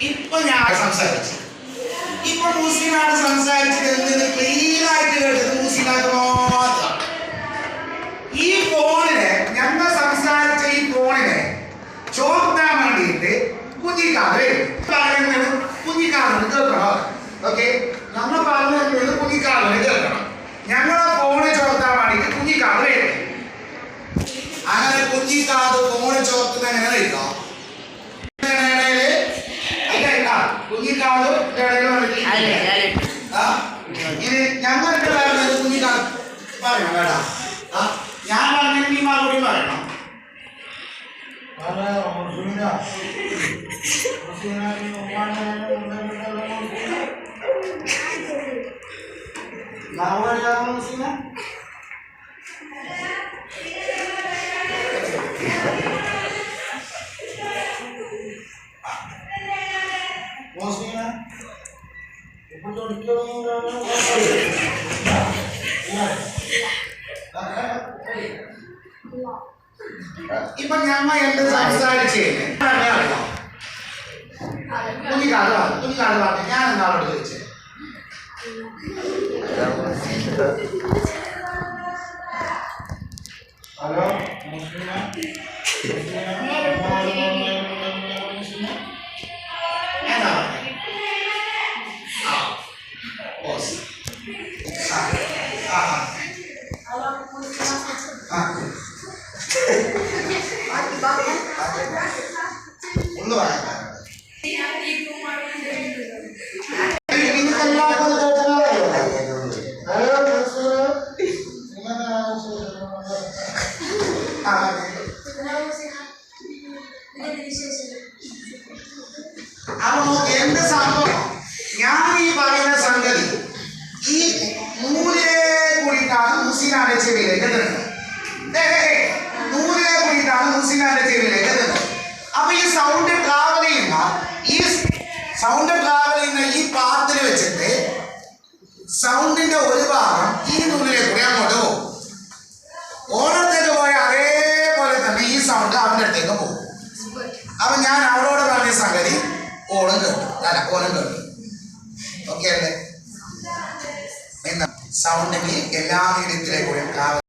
ഇപ്പൊ ഞാൻ സംസാരിച്ചു. ഇപ്പൊ മൂസിനാണ് സംസാരിച്ചത്. ക്ലിയർ ആയിട്ട് കേട്ടത് മൂസിനാക്ക് മാത്രം. ഈ ഫോണിനെ ഞങ്ങൾ സംസാരിച്ച ഈ ഫോണിനെ ചോർത്താൻ വേണ്ടിയിട്ട് കുഞ്ഞിക്കാതെ പറയുന്നത് കുഞ്ഞിക്കാലിന് കേൾക്കണം. ഓക്കെ, നമ്മൾ പറയുന്നത് കുഞ്ഞിക്കാലിന് കേൾക്കണം. ഞങ്ങളെ ഫോണ് ചോർത്താൻ വേണ്ടിയിട്ട് കുഞ്ഞിക്കാത് വരും. അങ്ങനെ കുഞ്ഞിക്കാത് ഫോണ് ചോർത്തുന്ന എങ്ങനെ കഴിക്കാം? കുഞ്ഞിക്കാത് ഇത് ഞങ്ങൾക്ക് പറയുന്നത് കുഞ്ഞിക്കാത് പറയണം കേട്ടാ. ഞാൻ പറഞ്ഞ നീ മറുപടി പറയണം. ഇപ്പൊ ഞങ്ങൾ എന്ത് സംസാരിച്ചേ കുഞ്ഞിക്കാട് പറഞ്ഞു. ഞാൻ എന്നാളോട് ചോദിച്ചേ ഹലോ ഒന്ന് പറയാൻ അപ്പൊ എന്ത് സംഭവം? ഞാൻ ഈ പറയുന്ന സംഗതി ഈ നൂലിലെ കൂടിയിട്ടാണ് മുസ്ലിനാന്റെ ചെവിയിലേക്ക് എത്തുന്നത്. നൂലിലെ കൂടിയിട്ടാണ് മുസ്ലിനാന്റെ ചെവിയിലേക്ക് എത്തുന്നത്. അപ്പൊ ഈ സൗണ്ട് ട്രാവൽ ചെയ്യുന്ന ഈ പാത്തിൽ വെച്ചിട്ട് സൗണ്ടിന്റെ ഒരു ഭാഗം ഈ നൂലിലേക്ക് കൂടി അങ്ങോട്ട് പോകും. ഓണത്തേക്ക് പോയ അതേപോലെ തന്നെ ഈ സൗണ്ട് അവൻ്റെ അടുത്തേക്ക് പോകും. അപ്പൊ ഞാൻ അവളോട് പറഞ്ഞ സംഗതി ഓണം കേട്ടു. ഓണം കേട്ടു. ഓക്കെ അല്ലേ? സൗണ്ടിന് എല്ലാ രീതിയിലേക്കൂടെയും